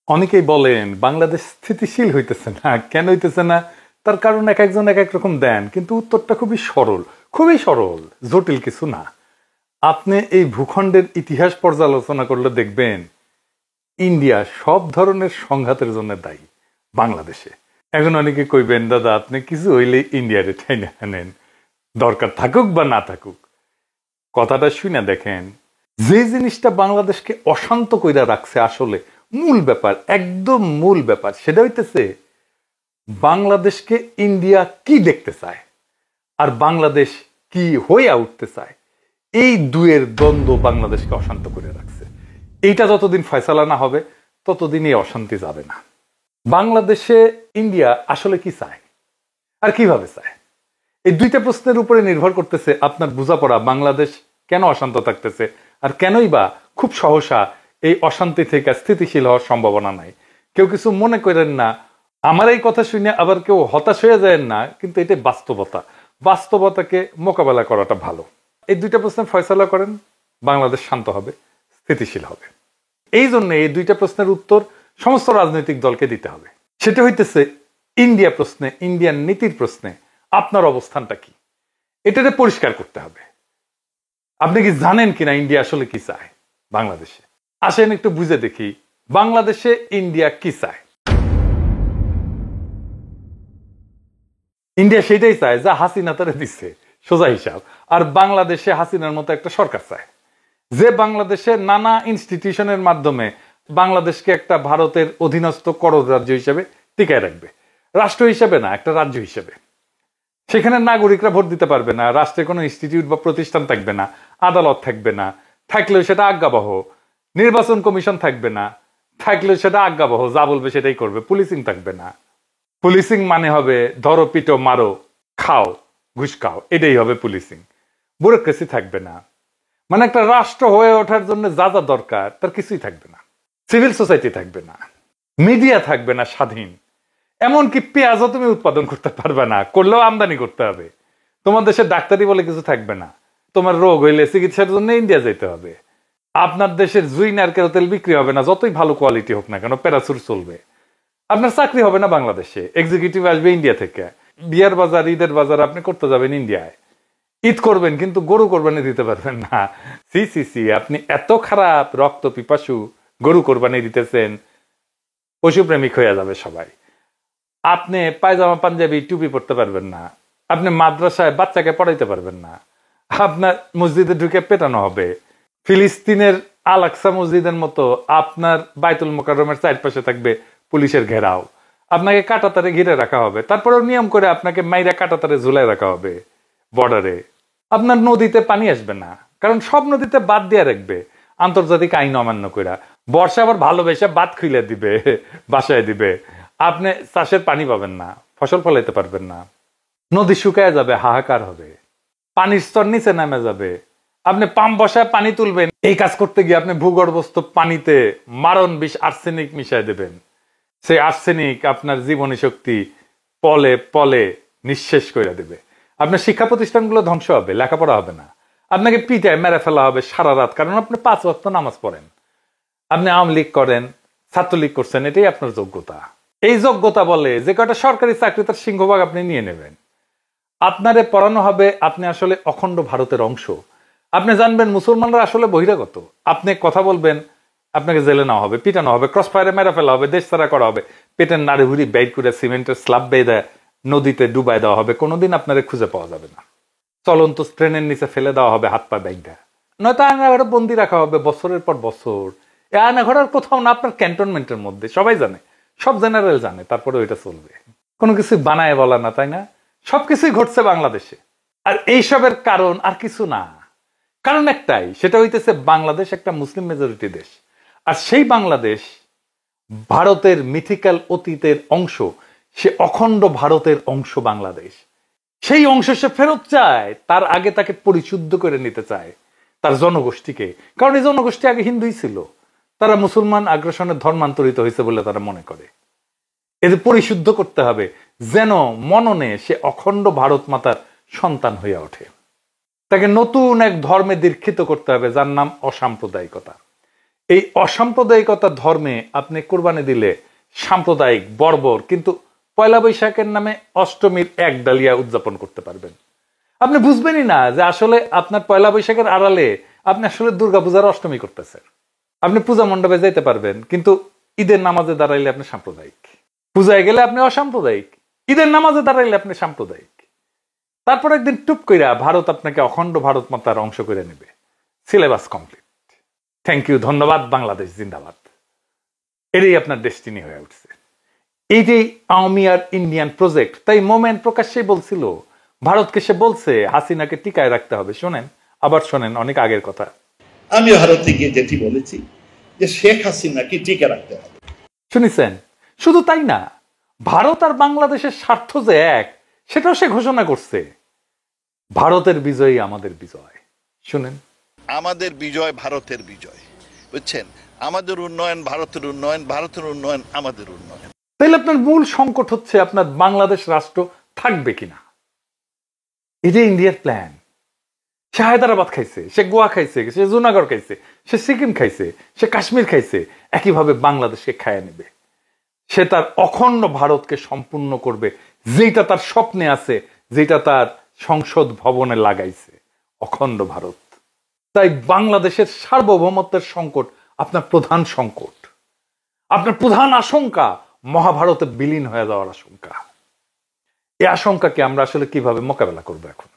অনেকেই বলেন বাংলাদেশ স্থিতিশীল হইতেছে না। কেন হইতেছে না? তার কারণ এক একজন এক এক রকম দেন, কিন্তু উত্তরটা খুবই সরল, জটিল কিছু না। আপনি এই ভূখণ্ডের ইতিহাস পর্যালোচনা করলে দেখবেন ইন্ডিয়া সব ধরনের সংঘাতের জন্য দায়ী বাংলাদেশে। এখন অনেকে কইবেন, দাদা আপনি কিছু হইলে ইন্ডিয়ারে ঠাইনা আনেন, দরকার থাকুক বা না থাকুক। কথাটা শুনে দেখেন, যে জিনিসটা বাংলাদেশকে অশান্ত কইরা রাখছে, আসলে মূল ব্যাপার, একদম মূল ব্যাপার, সেটা হইতেছে বাংলাদেশকে ইন্ডিয়া কি দেখতে চায় আর বাংলাদেশ কি হইয়া উঠতে চায়। এই দুয়ের দ্বন্দ্ব বাংলাদেশকে অশান্ত করে রাখছে। এইটা যতদিন ফয়সালা না হবে ততদিন এই অশান্তি যাবে না। বাংলাদেশে ইন্ডিয়া আসলে কি চায় আর কিভাবে চায়, এই দুইটা প্রশ্নের উপরে নির্ভর করতেছে আপনার বোঝাপড়া বাংলাদেশ কেন অশান্ত থাকতেছে আর কেনই বা খুব সহসা এই অশান্তি থেকে স্থিতিশীল হওয়ার সম্ভাবনা নাই। কেউ কিছু মনে করেন না, আমার এই কথা শুনে আবার কেউ হতাশ হয়ে যায় না, কিন্তু এটা বাস্তবতাকে মোকাবেলা করাটা ভালো। এই দুইটা প্রশ্নের ফয়সালা করেন, বাংলাদেশ শান্ত হবে, স্থিতিশীল হবে। এই জন্য এই দুইটা প্রশ্নের উত্তর সমস্ত রাজনৈতিক দলকে দিতে হবে। সেটা হইতেছে ইন্ডিয়া প্রশ্নে, ইন্ডিয়ান নীতির প্রশ্নে আপনার অবস্থানটা কি, এটাতে পরিষ্কার করতে হবে। আপনি কি জানেন কিনা ইন্ডিয়া আসলে কি চায় বাংলাদেশে? আসেন একটু বুঝে দেখি বাংলাদেশে ইন্ডিয়া কি চায়। ইন্ডিয়া সেটাই চায় যা হাসিনা তারে দিচ্ছে, সোজা হিসাব। আর বাংলাদেশে হাসিনার মতো একটা সরকার চায় যে বাংলাদেশে নানা ইনস্টিটিউশনের মাধ্যমে বাংলাদেশকে একটা ভারতের অধীনস্থ করদ রাজ্য হিসেবে টিকায় রাখবে। রাষ্ট্র হিসেবে না, একটা রাজ্য হিসেবে। সেখানে নাগরিকরা ভোট দিতে পারবে না, রাষ্ট্রে কোনো ইনস্টিটিউট বা প্রতিষ্ঠান থাকবে না, আদালত থাকবে না, থাকলেও সেটা আজ্ঞাবহ, নির্বাচন কমিশন থাকবে না, থাকলেও সেটা আজ্ঞাবহ, যা বলবে সেটাই করবে, পুলিশিং থাকবে না। পুলিশিং মানে হবে ধরো, পিটো, মারো, খাও, ঘুষ খাও, এটাই হবে পুলিশিং। ব্যুরোক্রেসি থাকবে না। মানে একটা রাষ্ট্র হয়ে ওঠার জন্য যা যা দরকার তার কিছুই থাকবে না। সিভিল সোসাইটি থাকবে না, মিডিয়া থাকবে না স্বাধীন, এমনকি পেঁয়াজও তুমি উৎপাদন করতে পারবে না, করলেও আমদানি করতে হবে। তোমার দেশে ডাক্তারি বলে কিছু থাকবে না, তোমার রোগ হইলে চিকিৎসার জন্য ইন্ডিয়া যেতে হবে। আপনার দেশের জুই নারকেল তেল বিক্রি হবে না, যতই ভালো কোয়ালিটি হোক না কেন, প্যারাসুট চলবে। আপনার চাকরি হবে না বাংলাদেশে, এক্সিকিউটিভ আসবে ইন্ডিয়া থেকে। বিয়ার বাজার, ঈদের বাজার আপনি করতে যাবেন ইন্ডিয়ায়, ঈদ করবেন কিন্তু গরু কোরবানি দিতে পারবেন না। সি আপনি এত খারাপ, রক্ত পিপাসু, গরু কোরবানি দিতেছেন, পশুপ্রেমিক হয়ে যাবে সবাই। আপনি পায়জামা পাঞ্জাবি টুপি পড়তে পারবেন না, আপনি মাদ্রাসায় বাচ্চাকে পড়াইতে পারবেন না, আপনার মসজিদে ঢুকে পেটানো হবে। ফিলিস্তিনের আল আকসা মসজিদের মতো আপনার বাইতুল মোকাররমের চারপাশে থাকবে পুলিশের ঘেরাও, আপনাকে কাঁটাতারে ঘিরে রাখা হবে, তারপরেও নিয়ম করে আপনাকে মাইরা কাঁটাতারে ঝুলাই রাখা হবে বর্ডারে। আপনার নদীতে পানি আসবে না, কারণ সব নদীতে বাদ দিয়ে রাখবে আন্তর্জাতিক আইন অমান্য করে। বর্ষা আবার ভালোবেসে বাদ খুলে দিবে, বাসায় দিবে। আপনি চাষের পানি পাবেন না, ফসল ফলাইতে পারবেন না, নদী শুকায় যাবে, হাহাকার হবে, পানির স্তর নিচে নেমে যাবে। আপনি পাম্প বসায় পানি তুলবেন, এই কাজ করতে গিয়ে আপনি ভূগর্ভস্থ পানিতে মারণ বিষ আর্সেনিক মিশাই দেবেন। সেই আর্সেনিক আপনার জীবনী শক্তি পলে পলে নিঃশেষ করে দেবে। আপনার শিক্ষা প্রতিষ্ঠানগুলো ধ্বংস হবে, লেখাপড়া হবে না, আপনাকে পিটায় মেরে ফেলা হবে সারা রাত, কারণ আপনি 5 ওয়াক্ত নামাজ পড়েন। আপনি আওয়ামী লীগ করেন, ছাত্রলীগ করছেন, এটাই আপনার যোগ্যতা। এই যোগ্যতা বলে যে কয়টা সরকারি চাকরি তার সিংহভাগ আপনি নিয়ে নেবেন। আপনারে পড়ানো হবে আপনি আসলে অখণ্ড ভারতের অংশ। আপনি জানবেন মুসলমানরা আসলে বহিরাগত। আপনি কথা বলবেন, আপনাকে জেলে নেওয়া হবে, পিটানো হবে, ক্রস ফায়ারে মেরে ফেলা হবে, দেশ ছাড়া করা হবে, পেটের নাড়ি ভুড়ি বের করে সিমেন্টের স্ল্যাব বেঁধে নদীতে ডুবাই দেওয়া হবে, কোনোদিন আপনারে খুঁজে পাওয়া যাবে না। চলন্ত ট্রেনের নিচে ফেলে দেওয়া হবে হাত পা ব্যাগটা, নয়তো আয়নাঘরে বন্দি রাখা হবে বছরের পর বছর। এই আয়নাঘরের কোথাও না, আপনার ক্যান্টনমেন্টের মধ্যে। সবাই জানে, সব জেনারেল জানে, তারপরে ওইটা চলবে। কোনো কিছু বানায় বলা না, তাই না? সবকিছুই ঘটছে বাংলাদেশে। আর এইসবের কারণ আর কিছু না, কারণ একটাই, সেটা হইতেছে বাংলাদেশ একটা মুসলিম মেজরিটি দেশ। আর সেই বাংলাদেশ ভারতের মিথিক্যাল অতীতের অংশ, সে অখণ্ড ভারতের অংশ বাংলাদেশ। সেই অংশ সে ফেরত চায়, তার আগে তাকে পরিশুদ্ধ করে নিতে চায় তার জনগোষ্ঠীকে। কারণ এই জনগোষ্ঠী আগে হিন্দুই ছিল, তারা মুসলমান আগ্রাসনের ধর্মান্তরিত হয়েছে বলে তারা মনে করে। এদের পরিশুদ্ধ করতে হবে যেন মননে সে অখণ্ড ভারত মাতার সন্তান হইয়া ওঠে। তাকে নতুন এক ধর্মে দীক্ষিত করতে হবে, যার নাম অসাম্প্রদায়িকতা। এই অসাম্প্রদায়িকতার ধর্মে আপনি কোরবানি দিলে সাম্প্রদায়িক বর্বর, কিন্তু পয়লা বৈশাখের নামে অষ্টমীর এক ডালিয়া উদযাপন করতে পারবেন। আপনি বুঝবেনই না যে আসলে আপনার পয়লা বৈশাখের আড়ালে আপনি আসলে দুর্গাপূজার অষ্টমী করতেছেন। আপনি পূজা মণ্ডপে যেতে পারবেন, কিন্তু ঈদের নামাজে দাঁড়াইলে আপনি সাম্প্রদায়িক, পূজায় গেলে আপনি অসাম্প্রদায়িক, ঈদের নামাজে দাঁড়াইলে আপনি সাম্প্রদায়িক। তারপর একদিন টুপ কইরা ভারত আপনাকে অখণ্ড ভারত মাতার অংশ করে নেবে। Syllabus complete. থ্যাংক ইউ, ধন্যবাদ, বাংলাদেশ জিন্দাবাদ। এটাই আপনার ডেস্টিনি হয়ে উঠছে। এই যে আওয়ামী আর ইন্ডিয়ান প্রজেক্ট, তাই মোমেন্ট প্রকাশ্যেই বলছিল, ভারতকে সে বলছে হাসিনাকে টিকায় রাখতে হবে। শোনেন, আবার শোনেন, অনেক আগের কথা। আমি ভারতে গিয়ে যেটি বলেছি যে শেখ হাসিনাকে টিকে রাখতে হবে। শুনেছেন? শুধু তাই না, ভারত আর বাংলাদেশের স্বার্থ যে এক, সেটাও সে ঘোষণা করছে। ভারতের বিজয়ই আমাদের বিজয়। শুনেন, আমাদের বিজয় ভারতের বিজয়, বুঝছেন? আমাদের উন্নয়ন ভারতের উন্নয়ন, ভারতের উন্নয়ন আমাদের উন্নয়ন। তাইলে আপনার মূল সংকট হচ্ছে আপনার বাংলাদেশ রাষ্ট্র থাকবে কিনা। এই যে ইন্ডিয়ার প্ল্যান, সে হায়দ্রাবাদ খাইছে, সে গোয়া খাইছে, সে জুনাগড় খাইছে, সে সিকিম খাইছে, সে কাশ্মীর খাইছে, একইভাবে বাংলাদেশকে খাইয়ে নেবে। সে তার অখণ্ড ভারতকে সম্পূর্ণ করবে, যেটা তার স্বপ্নে আছে, যেটা তার সংসদ ভবনে লাগাইছে, অখণ্ড ভারত। তাই বাংলাদেশের সার্বভৌমত্বের সংকট আপনার প্রধান সংকট, আপনার প্রধান আশঙ্কা মহাভারতে বিলীন হয়ে যাওয়ার আশঙ্কা। এই আশঙ্কাকে আমরা আসলে কিভাবে মোকাবেলা করব? এখন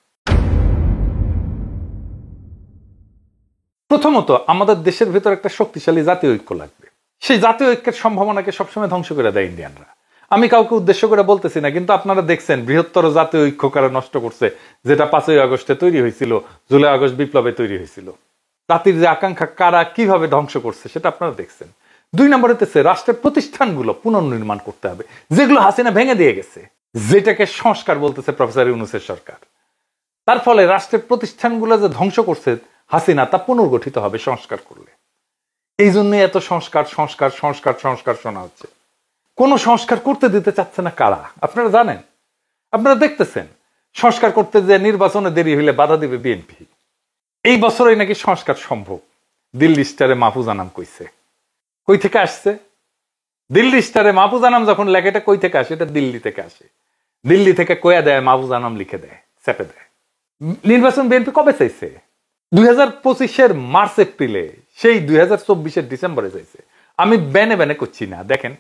প্রথমত আমাদের দেশের ভিতর একটা শক্তিশালী জাতীয় ঐক্য লাগবে। সেই জাতীয় ঐক্যের সম্ভাবনাকে সবসময় ধ্বংস করে দেয় ইন্ডিয়ানরা। আমি কাউকে উদ্দেশ্য করে বলতেছি না, কিন্তু আপনারা দেখছেন বৃহত্তর জাতীয় ঐক্য কারা নষ্ট করছে, যেটা 5ই আগস্টে তৈরি হয়েছিল, জুলাই আগস্ট বিপ্লবে তৈরি হয়েছিল। জাতির যে আকাঙ্ক্ষা কারা কিভাবে ধ্বংস করছে সেটা আপনারা দেখছেন। 2 নম্বর হতেছে রাষ্ট্রের প্রতিষ্ঠানগুলো পুনর্নির্মাণ করতে হবে, যেগুলো হাসিনা ভেঙে দিয়ে গেছে, যেটাকে সংস্কার বলতেছে প্রফেসর ইউনূসের সরকার। তার ফলে রাষ্ট্রের প্রতিষ্ঠানগুলো যে ধ্বংস করছে হাসিনা, তা পুনর্গঠিত হবে সংস্কার করলে। এই জন্য এত সংস্কার সংস্কার সংস্কার সংস্কার শোনা হচ্ছে। কোন সংস্কার করতে দিতে চাচ্ছে না কারা আপনারা জানেন? আপনারা দেখতেছেন, সংস্কার করতে যে নির্বাচনে দেরি হইলে বাধা দিবে বিএনপি। এই বছরই নাকি সংস্কার সম্ভব, দিল্লি স্টারে মাহফুজ আনাম কইছে। কই থেকে আসছে? দিল্লি স্টারে মাহফুজ আনাম যখন লেখে, এটা কই থেকে আসে? এটা দিল্লি থেকে আসে। দিল্লি থেকে কয়া দেয়, মাহফুজ আনাম লিখে দেয়, চেপে দেয়। নির্বাচন বিএনপি কবে চাইছে? 2025-এর মার্চ এপ্রিলে, সেই 2024-এর ডিসেম্বরে চাইছে। আমি বেনে বেনে করছি না, দেখেন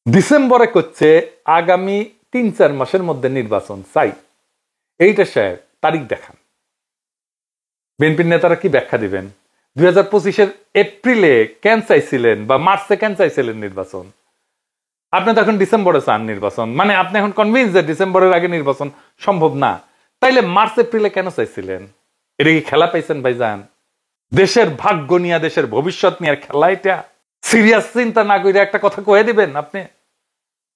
ডিসেম্বরে করছে, আগামী 3-4 মাসের মধ্যে নির্বাচন চাই। এইটা সাহেব তারিখ দেখান। বিএনপির নেতারা কি ব্যাখ্যা দিবেন? 2025-এর এপ্রিলে কেন চাইছিলেন বা মার্চে কেন চাইছিলেন নির্বাচন? আপনি তো এখন ডিসেম্বরে চান নির্বাচন, মানে আপনি এখন কনভিন্স যে ডিসেম্বরের আগে নির্বাচন সম্ভব না। তাইলে মার্চ এপ্রিলে কেন চাইছিলেন? এটা কি খেলা পাইছেন ভাইজান? দেশের ভাগ্য নিয়ে, দেশের ভবিষ্যৎ নিয়ে খেলা এটা? সিরিয়াস চিন্তা না করে একটা কথা কয়ে দিবেন আপনি?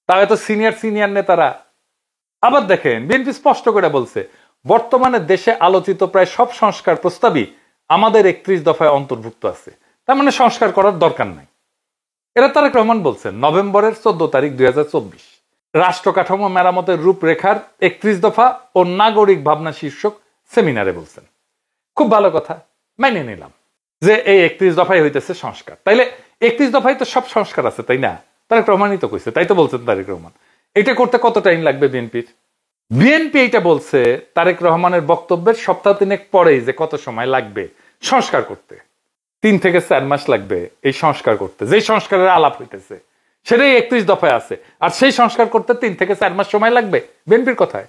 তাহলে তো সিনিয়র নেতারা। আবার দেখেন, বিএনপি স্পষ্ট করে বলছে, বর্তমানে দেশে আলোচিত প্রায় সব সংস্কার প্রস্তাবই আমাদের 31 দফায় অন্তর্ভুক্ত আছে, তার মানে সংস্কার করার দরকার নাই। এটা তারেক রহমান বলছেন নভেম্বরের 14 তারিখ 2024 রাষ্ট্র কাঠামো মেরামতের রূপরেখার 31 দফা ও নাগরিক ভাবনা শীর্ষক সেমিনারে বলছেন। খুব ভালো কথা, মেনে নিলাম যে এই 31 দফায় হইতেছে সংস্কার। তাইলে 31 দফায় তো সব সংস্কার আছে, তাই না? তারেক রহমানই তো কইছে, তাই তো বলছেন তারেক রহমান। এটা করতে কত টাইম লাগবে বিএনপির? বিএনপি এইটা বলছে তারেক রহমানের বক্তব্যের সপ্তাহ 3 পরেই, যে কত সময় লাগবে সংস্কার করতে। 3 থেকে 4 মাস লাগবে এই সংস্কার করতে। যেই সংস্কারের আলাপ হইতেছে সেটাই 31 দফায় আছে, আর সেই সংস্কার করতে 3 থেকে 4 মাস সময় লাগবে বিএনপির কথায়।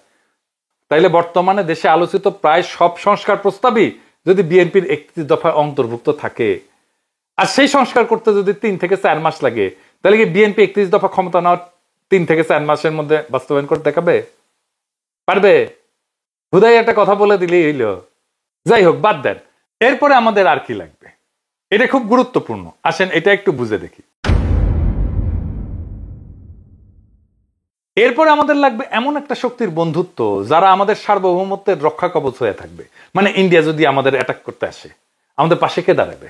তাইলে বর্তমানে দেশে আলোচিত প্রায় সব সংস্কার প্রস্তাবই যদি বিএনপির 31 দফায় অন্তর্ভুক্ত থাকে, আর সেই সংস্কার করতে যদি 3 থেকে 4 মাস লাগে, তাহলে কি বিএনপি 31 দফা ক্ষমতা নেওয়ার 3 থেকে 4 মাসের মধ্যে বাস্তবায়ন করে দেখাবে? পারবে? হুদাই একটা কথা বলে দিলেই হইল। যাই হোক, বাদ দেন। এরপরে আমাদের আর কি লাগবে? এটা খুব গুরুত্বপূর্ণ, আসেন এটা একটু বুঝে দেখি। এরপরে আমাদের লাগবে এমন একটা শক্তির বন্ধুত্ব যারা আমাদের সার্বভৌমত্বের রক্ষা কবচ হয়ে থাকবে। মানে ইন্ডিয়া যদি আমাদের অ্যাটাক করতে আসে, আমাদের পাশে কে দাঁড়াবে?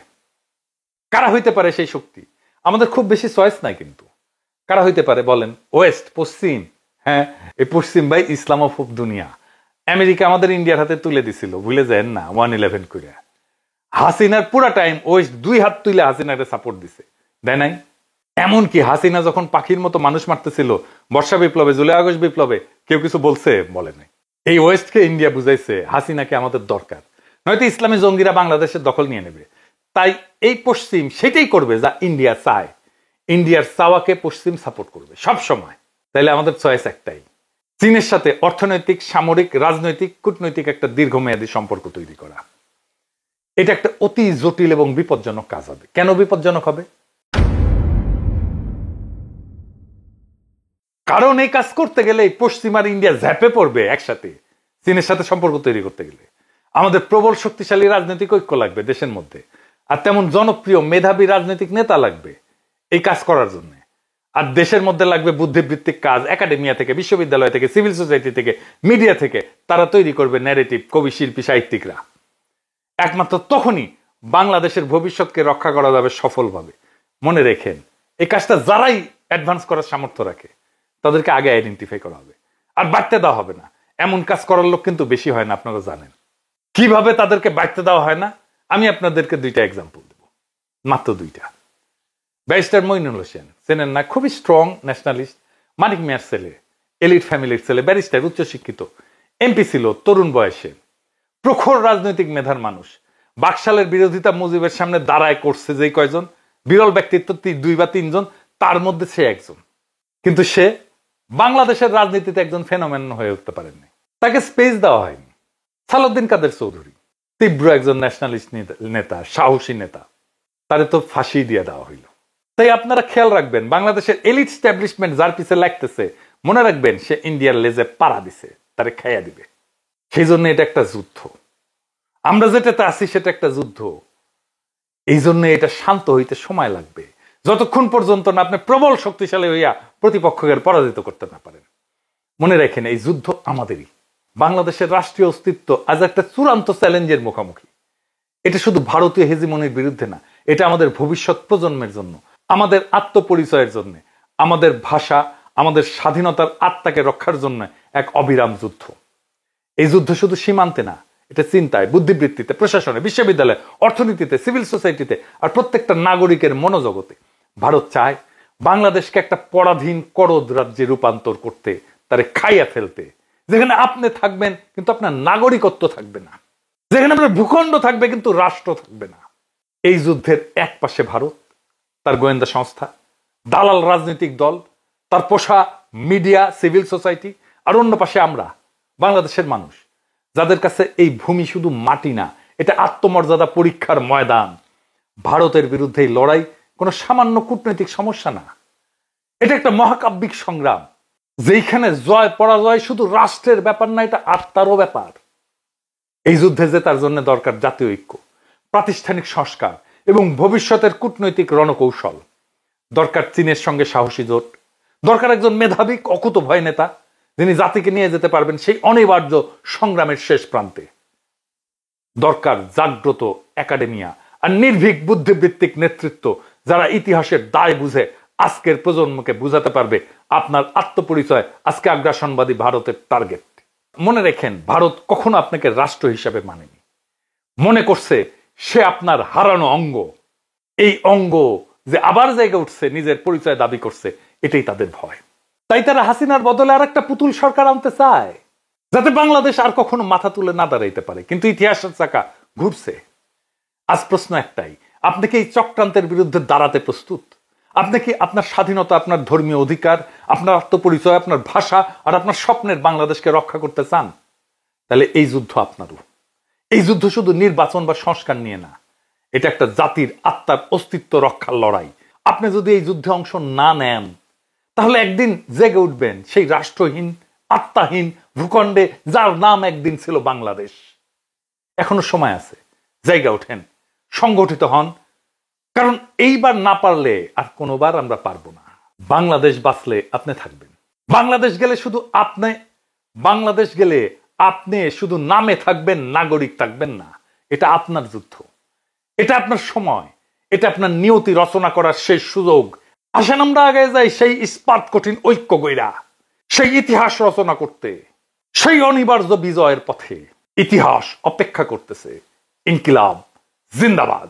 কারা হইতে পারে সেই শক্তি? আমাদের খুব বেশি চয়েস নাই, কিন্তু কারা হইতে পারে বলেন? ওয়েস্ট, পশ্চিম। হ্যাঁ, এই পশ্চিম ভাই ইসলামোফোব দুনিয়া। আমেরিকা আমাদের ইন্ডিয়ার হাতে তুলে দিছিল, ভুলে যায় না, 1/11 করে। হাসিনার পুরা টাইম ওয়েস্ট 2 হাত তুলে হাসিনাকে সাপোর্ট দিছে, দেয় নাই? এমনকি হাসিনা যখন পাখির মতো মানুষ মারতেছিল বর্ষা বিপ্লবে, জুলাই আগস্ট বিপ্লবে, কেউ কিছু বলছে? বলে নাই। এই ওয়েস্টকে ইন্ডিয়া বুঝাইছে হাসিনাকে আমাদের দরকার, নয়তো ইসলামী জঙ্গিরা বাংলাদেশের দখল নিয়ে নেবে। তাই এই পশ্চিম সেটাই করবে যা ইন্ডিয়া চায়। ইন্ডিয়ার চাওয়াকে পশ্চিম সাপোর্ট করবে সব সময়। তাইলে আমাদের চয়েস একটাই, চীনের সাথে অর্থনৈতিক, সামরিক, রাজনৈতিক, কূটনৈতিক একটা দীর্ঘমেয়াদী সম্পর্ক তৈরি করা। এটা একটা অতি জটিল এবং বিপজ্জনক কাজ হবে। কেন বিপজ্জনক হবে? কারণ এই কাজ করতে গেলে পশ্চিম আর ইন্ডিয়া ঝাঁপে পড়বে একসাথে চীনের সাথে সম্পর্ক তৈরি করতে গেলে। আমাদের প্রবল শক্তিশালী রাজনৈতিক ঐক্য লাগবে দেশের মধ্যে, আর তেমন জনপ্রিয় মেধাবী রাজনৈতিক নেতা লাগবে এই কাজ করার জন্য। আর দেশের মধ্যে লাগবে বুদ্ধিবৃত্তিক কাজ, একাডেমিয়া থেকে, বিশ্ববিদ্যালয় থেকে, সিভিল সোসাইটি থেকে, মিডিয়া থেকে। তারা তৈরি করবে ন্যারেটিভ, কবি, শিল্পী, সাহিত্যিকরা। একমাত্র তখনই বাংলাদেশের ভবিষ্যৎকে রক্ষা করা যাবে সফলভাবে। মনে রেখেন, এই কাজটা যারাই অ্যাডভান্স করার সামর্থ্য রাখে তাদেরকে আগে আইডেন্টিফাই করা হবে, আর বাড়তে দেওয়া হবে না। এমন কাজ করার লোক কিন্তু বেশি হয় না, আপনারা জানেন। কিভাবে তাদেরকে বাড়তে দেওয়া হয় না, আমি আপনাদেরকে 2টা এক্সাম্পল দেব, মাত্র 2টা। ব্যারিস্টার মইনুল হোসেন, চেনেন না? খুবই স্ট্রং ন্যাশনালিস্ট, মানিক মিয়ার ছেলে, এলিট ফ্যামিলির ছেলে, ব্যারিস্টার, উচ্চশিক্ষিত, এমপি ছিল তরুণ বয়সে, প্রখর রাজনৈতিক মেধার মানুষ। বাকশালের বিরোধিতা মুজিবের সামনে দাঁড়ায় করছে যে কয়জন বিরল ব্যক্তিত্ব, 2 বা 3 জন, তার মধ্যে সে একজন। কিন্তু সে বাংলাদেশের রাজনীতিতে একজন ফেনোমেন হয়ে উঠতে পারেননি, তাকে স্পেস দেওয়া হয়নি। সালাউদ্দিন কাদের চৌধুরী, তীব্র একজন ন্যাশনালিস্ট নেতা, সাহসী নেতা, তারে তো ফাঁসি দিয়ে দেওয়া হইল। তাই আপনারা খেয়াল রাখবেন, বাংলাদেশের এলিট স্ট্যাবলিশমেন্ট যার পিছে লাগতেছে, মনে রাখবেন সে ইন্ডিয়ার লেজে পাড়া দিছে, তারে খাইয়া দিবে। সেই জন্য এটা একটা যুদ্ধ। আমরা যেটাতে আছি সেটা একটা যুদ্ধ। এই জন্য এটা শান্ত হইতে সময় লাগবে, যতক্ষণ পর্যন্ত না আপনি প্রবল শক্তিশালী হইয়া প্রতিপক্ষকে পরাজিত করতে না পারেন। মনে রাখেন, এই যুদ্ধ আমাদেরই। বাংলাদেশের রাষ্ট্রীয় অস্তিত্ব আজ একটা চূড়ান্ত চ্যালেঞ্জের মুখোমুখি। এটা শুধু ভারতীয় হেজিমনির বিরুদ্ধে না, এটা আমাদের ভবিষ্যৎ প্রজন্মের জন্য, আমাদের আত্মপরিচয়ের জন্য, আমাদের ভাষা, আমাদের স্বাধীনতার আত্মাকে রক্ষার জন্য এক অবিরাম যুদ্ধ। এই যুদ্ধ শুধু সীমান্তে না, এটা চিন্তায়, বুদ্ধিবৃত্তিতে, প্রশাসনে, বিশ্ববিদ্যালয়ে, অর্থনীতিতে, সিভিল সোসাইটিতে, আর প্রত্যেকটা নাগরিকের মনোজগতে। ভারত চায় বাংলাদেশকে একটা পরাধীন করদ রাজ্যে রূপান্তর করতে, তারে খাইয়া ফেলতে, যেখানে আপনি থাকবেন কিন্তু আপনার নাগরিকত্ব থাকবে না, যেখানে আপনার ভূখণ্ড থাকবে কিন্তু রাষ্ট্র থাকবে না। এই যুদ্ধের এক পাশে ভারত, তার গোয়েন্দা সংস্থা, দালাল রাজনৈতিক দল, তার পোষা মিডিয়া, সিভিল সোসাইটি, আর অন্য পাশে আমরা বাংলাদেশের মানুষ, যাদের কাছে এই ভূমি শুধু মাটি না, এটা আত্মমর্যাদা পরীক্ষার ময়দান। ভারতের বিরুদ্ধে এই লড়াই কোনো সামান্য কূটনৈতিক সমস্যা না, এটা একটা মহাকাব্যিক সংগ্রাম, যেখানে জয় পরাজয় শুধু রাষ্ট্রের ব্যাপার না, এটা আত্মারও ব্যাপার। এই যুদ্ধে জেতার জন্য দরকার জাতীয় ঐক্য, প্রাতিষ্ঠানিক সংস্কার এবং ভবিষ্যতের কূটনৈতিক রণকৌশল। দরকার চীনের সঙ্গে সাহসী জোট, দরকার একজন মেধাবী অকুতোভয় নেতা, যিনি জাতিকে নিয়ে যেতে পারবেন সেই অনিবার্য সংগ্রামের শেষ প্রান্তে। দরকার জাগ্রত একাডেমিয়া আর নির্ভীক বুদ্ধিবৃত্তিক নেতৃত্ব, যারা ইতিহাসের দায় বুঝে আজকের প্রজন্মকে বুঝাতে পারবে আপনার আত্মপরিচয় আজকে আগ্রাসনবাদী ভারতের টার্গেট। মনে রেখেন, ভারত কখনো আপনাকে রাষ্ট্র হিসাবে মানেনি, মনে করছে সে আপনার হারানো অঙ্গ। এই অঙ্গ যে আবার জায়গা উঠছে, নিজের পরিচয় দাবি করছে, এটাই তাদের ভয়। তাই তারা হাসিনার বদলে আর একটা পুতুল সরকার আনতে চায়, যাতে বাংলাদেশ আর কখনো মাথা তুলে না দাঁড়াইতে পারে। কিন্তু ইতিহাসের চাকা ঘুরছে। আজ প্রশ্ন একটাই, আপনি কি এই চক্রান্তের বিরুদ্ধে দাঁড়াতে প্রস্তুত? আপনি কি আপনার স্বাধীনতা, আপনার ধর্মীয় অধিকার, আপনার আত্মপরিচয়, আপনার ভাষা আর আপনার স্বপ্নের বাংলাদেশকে রক্ষা করতে চান? তাহলে এই যুদ্ধ আপনারও। এই যুদ্ধ শুধু নির্বাচন বা সংস্কার নিয়ে না, এটা একটা জাতির আত্মার অস্তিত্ব রক্ষার লড়াই। আপনি যদি এই যুদ্ধে অংশ না নেন, তাহলে একদিন জেগে উঠবেন সেই রাষ্ট্রহীন, আত্মাহীন ভূখণ্ডে, যার নাম একদিন ছিল বাংলাদেশ। এখনো সময় আছে, জায়গা ওঠেন, সংগঠিত হন, কারণ এইবার না পারলে আর কোনোবার আমরা পারবো না। বাংলাদেশ বাঁচলে আপনি থাকবেন, বাংলাদেশ গেলে শুধু আপনি, বাংলাদেশ গেলে আপনি শুধু নামে থাকবেন, নাগরিক থাকবেন না। এটা আপনার যুদ্ধ, এটা আপনার সময়, এটা আপনার নিয়তি রচনা করার শেষ সুযোগ। আসেন আমরা আগে যাই সেই ইস্পাত কঠিন ঐক্য গইরা, সেই ইতিহাস রচনা করতে, সেই অনিবার্য বিজয়ের পথে। ইতিহাস অপেক্ষা করতেছে। ইনকিলাব জিন্দাবাদ।